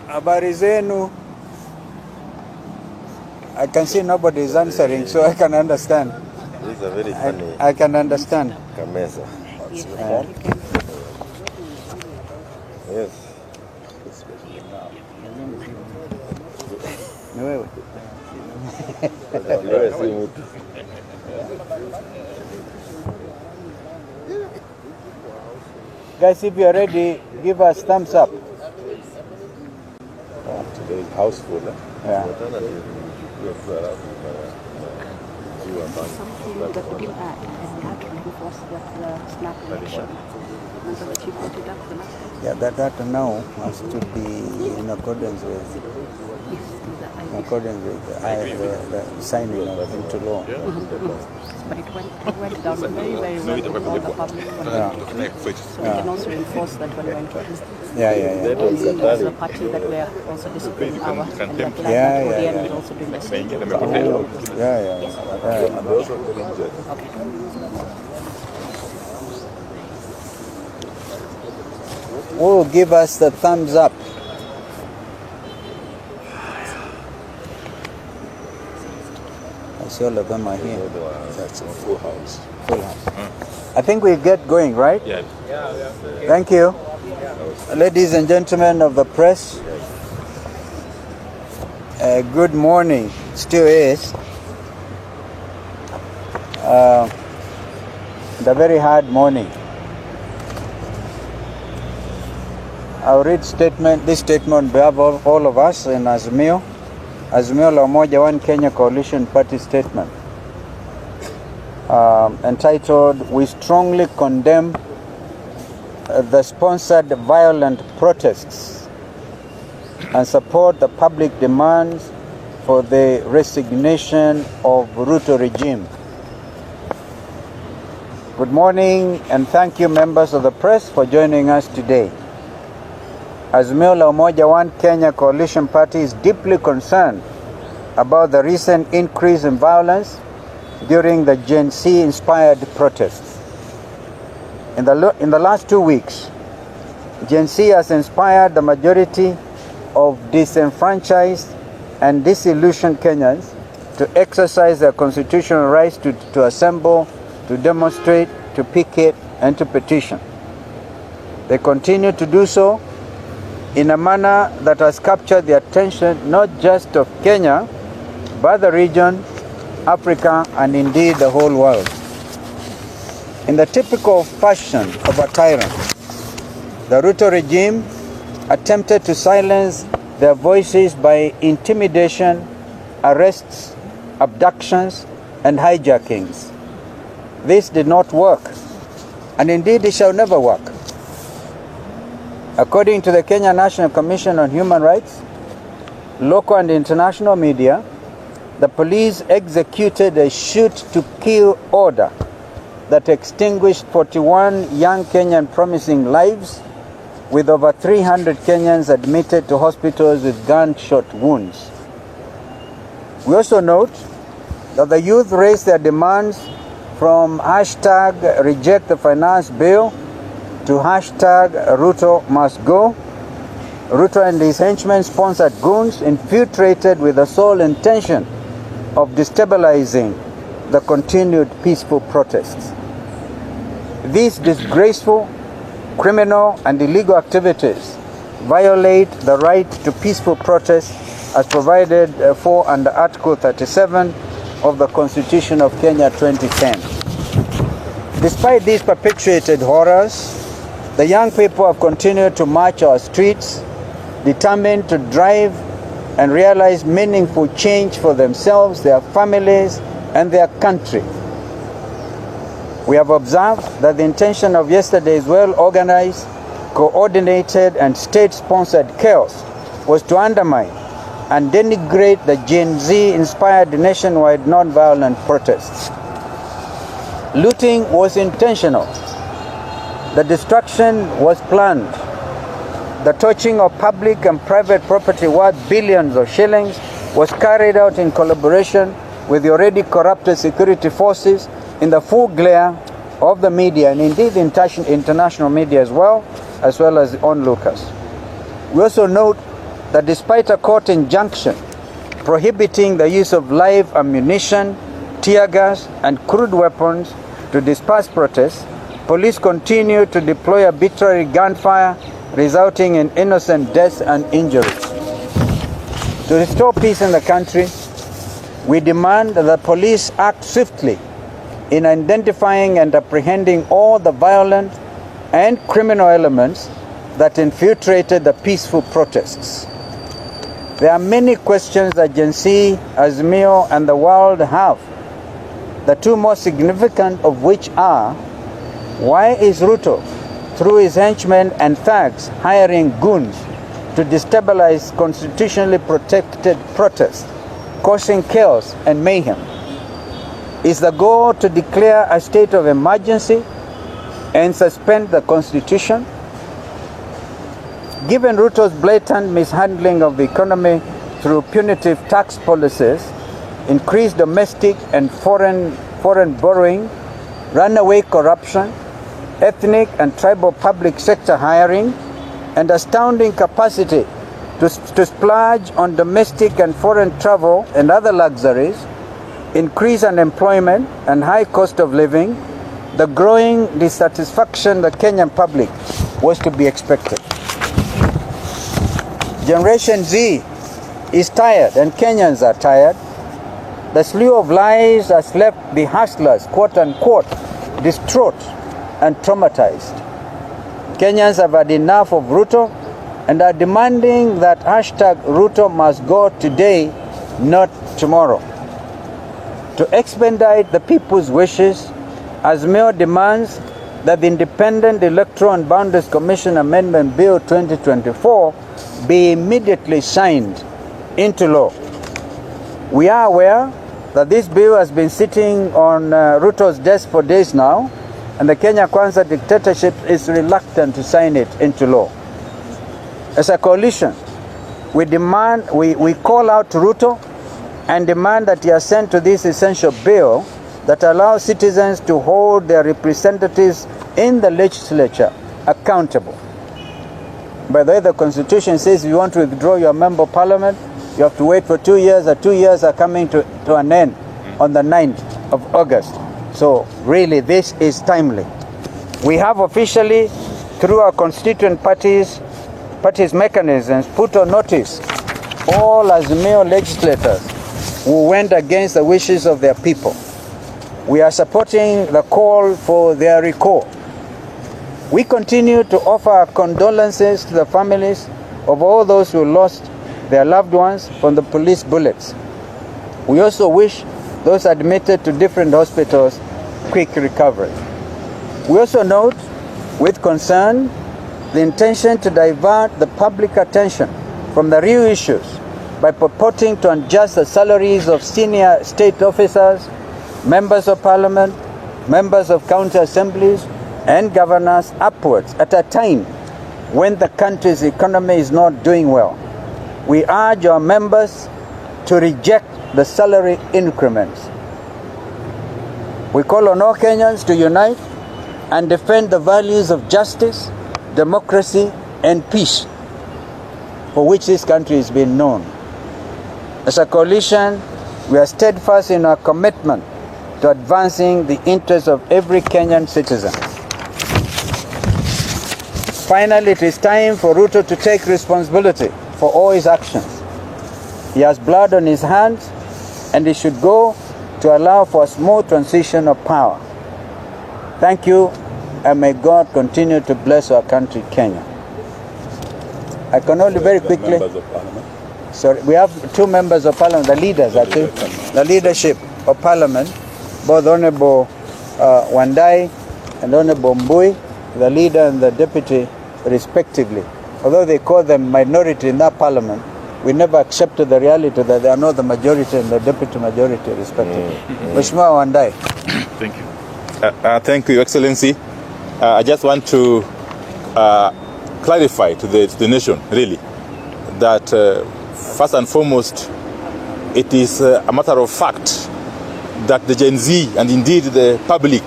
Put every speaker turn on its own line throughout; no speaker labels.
Habari zenu. I can see nobody is answering, so I can understand.
This is a very funny.
I can understand.
Kameza. Yes.
Ni wewe.
Wewe si mtu.
Guys, if you're ready, give us thumbs up.
Today is houseful.
Yeah.
Something that we did add, and we had to reinforce the snap election. Remember the chief put it up the last time?
Yeah, that now has to be in accordance with the signing of into law.
But it went down very, very well with all the public. We can also reinforce that when we went to
Yeah.
as a party that we are also disciplining our and ODM is also doing the same.
Yeah.
Okay.
Who will give us the thumbs up? I see all of them are here.
That's a full house.
Full house. I think we get going, right?
Yeah.
Thank you. Ladies and gentlemen of the press, good morning. Still is. The very hard morning. I'll read this statement on behalf of all of us in Azimio La Umoja One Kenya Coalition Party statement entitled, "We strongly condemn the sponsored violent protests and support the public demands for the resignation of Ruto regime." Good morning and thank you members of the press for joining us today. Azimio La Umoja One Kenya Coalition Party is deeply concerned about the recent increase in violence during the Gen Z-inspired protests. In the last 2 weeks, Gen Z has inspired the majority of disenfranchised and disillusioned Kenyans to exercise their constitutional rights to assemble, to demonstrate, to picket, and to petition. They continue to do so in a manner that has captured the attention not just of Kenya, but the region, Africa, and indeed the whole world. In the typical fashion of a tyrant, the Ruto regime attempted to silence their voices by intimidation, arrests, abductions, and hijackings. This did not work, and indeed it shall never work. According to the Kenya National Commission on Human Rights, local and international media, the police executed a shoot-to-kill order that extinguished 41 young Kenyan promising lives, with over 300 Kenyans admitted to hospitals with gunshot wounds. We also note that the youth raised their demands from hashtag reject the finance bill to hashtag Ruto must go. Ruto and his henchmen sponsored goons infiltrated with the sole intention of destabilizing the continued peaceful protests. These disgraceful, criminal, and illegal activities violate the right to peaceful protest as provided for under Article 37 of the Constitution of Kenya 2010. Despite these perpetuated horrors, the young people have continued to march our streets, determined to drive and realize meaningful change for themselves, their families, and their country. We have observed that the intention of yesterday's well-organized, coordinated, and state-sponsored chaos was to undermine and denigrate the Gen Z-inspired nationwide nonviolent protests. Looting was intentional. The destruction was planned. The torching of public and private property worth billions of shillings was carried out in collaboration with the already corrupted security forces in the full glare of the media, and indeed the international media as well as onlookers. We also note that despite a court injunction prohibiting the use of live ammunition, tear gas, and crude weapons to disperse protests, police continue to deploy arbitrary gunfire, resulting in innocent deaths and injuries. To restore peace in the country, we demand that the police act swiftly in identifying and apprehending all the violent and criminal elements that infiltrated the peaceful protests. There are many questions that Gen Z, Azimio, and the world have, the two most significant of which are: why is Ruto, through his henchmen and thugs, hiring goons to destabilize constitutionally protected protests, causing chaos and mayhem? Is the goal to declare a state of emergency and suspend the constitution? Given Ruto's blatant mishandling of the economy through punitive tax policies, increased domestic and foreign borrowing, runaway corruption, ethnic and tribal public sector hiring, and astounding capacity to splurge on domestic and foreign travel and other luxuries, increased unemployment and high cost of living, the growing dissatisfaction the Kenyan public was to be expected. Generation Z is tired and Kenyans are tired. The slew of lies has left the hustlers, quote unquote, distraught and traumatized. Kenyans have had enough of Ruto and are demanding that #Ruto must go today, not tomorrow. To expedite the people's wishes, Azimio demands that the Independent Electoral and Boundaries Commission Amendment Bill 2024 be immediately signed into law. We are aware that this bill has been sitting on Ruto's desk for days now, and the Kenya Kwanza dictatorship is reluctant to sign it into law. As a coalition, we call out to Ruto and demand that he assent to this essential bill that allows citizens to hold their representatives in the legislature accountable. By the way, the Constitution says if you want to withdraw your member of parliament, you have to wait for 2 years. The 2 years are coming to an end on the 9th of August. So really, this is timely. We have officially, through our constituent parties mechanisms, put on notice all Azimio legislators who went against the wishes of their people. We are supporting the call for their recall. We continue to offer our condolences to the families of all those who lost their loved ones from the police bullets. We also wish those admitted to different hospitals quick recovery. We also note with concern the intention to divert the public attention from the real issues by purporting to adjust the salaries of senior state officers, members of parliament, members of county assemblies, and governors upwards at a time when the country's economy is not doing well. We urge our members to reject the salary increments. We call on all Kenyans to unite and defend the values of justice, democracy, and peace, for which this country has been known. As a coalition, we are steadfast in our commitment to advancing the interests of every Kenyan citizen. Finally, it is time for Ruto to take responsibility for all his actions. He has blood on his hands, and he should go to allow for a smooth transition of power. Thank you, and may God continue to bless our country, Kenya. I can only very quickly...
Members of parliament.
Sorry, we have 2 members of parliament, the leaders actually, the leadership of parliament, both Honorable Wandai and Honorable Mbui, the leader and the deputy respectively. Although they call them minority in that parliament, we never accepted the reality that they are not the majority and the deputy majority respectively. Mheshimiwa Wandai.
Thank you. Thank you, Your Excellency. I just want to clarify to the nation, really, that first and foremost, it is a matter of fact that the Gen Z and indeed the public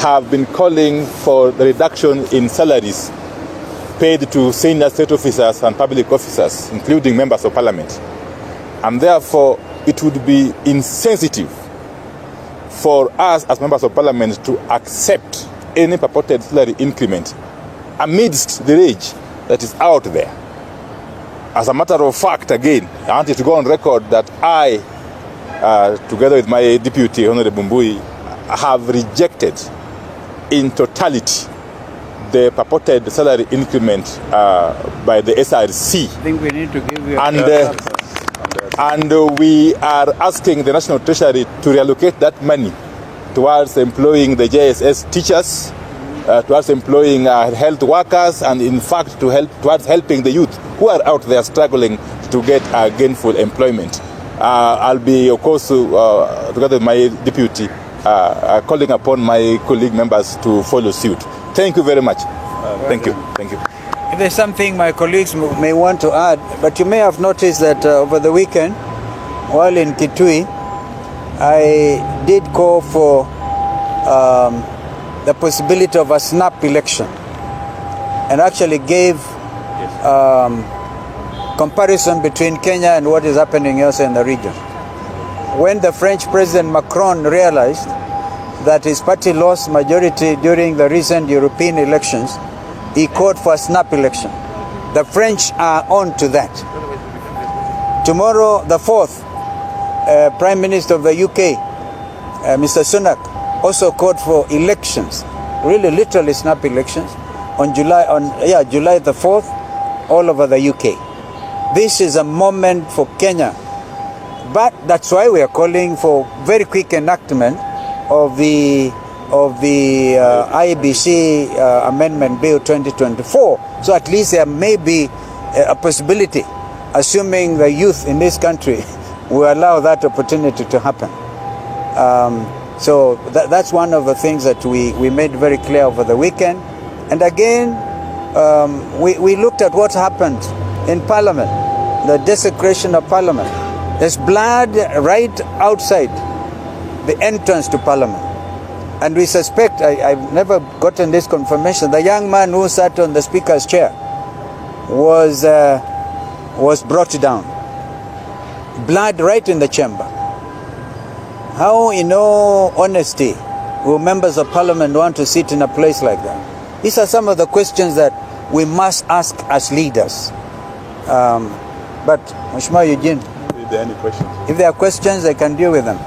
have been calling for the reduction in salaries paid to senior state officers and public officers, including members of parliament. And therefore, it would be insensitive for us as members of parliament to accept any purported salary increment amidst the rage that is out there. As a matter of fact, again, I want you to go on record that I, together with my deputy, Honorable Mbui, have rejected in totality the purported salary increment by the SRC.
I think we need to give you
and we are asking the National Treasury to reallocate that money towards employing the JSS teachers, towards employing health workers, and in fact towards helping the youth who are out there struggling to get gainful employment. I'll be, of course, together with my deputy, calling upon my colleague members to follow suit. Thank you very much. Thank you. Thank you.
If there's something my colleagues may want to add, but you may have noticed that over the weekend, while in Kitui, I did call for the possibility of a snap election, and actually gave comparison between Kenya and what is happening also in the region. When the French President Macron realized that his party lost majority during the recent European elections, he called for a snap election. The French are on to that. Tomorrow, the 4th, Prime Minister of the UK, Mr. Sunak, also called for elections, really literally snap elections, on July the 4th, all over the UK. This is a moment for Kenya. But that's why we are calling for very quick enactment of the IBC Amendment Bill 2024. So at least there may be a possibility, assuming the youth in this country will allow that opportunity to happen. So that's one of the things that we made very clear over the weekend. And again, we looked at what happened in Parliament, the desecration of Parliament. There's blood right outside the entrance to Parliament. And we suspect, I've never gotten this confirmation, the young man who sat on the Speaker's chair was brought down. Blood right in the chamber. How, in all honesty, will members of Parliament want to sit in a place like that? These are some of the questions that we must ask as leaders. But, Mheshimiwa Eugene,
if there are any questions,
if there are questions, I can deal with them.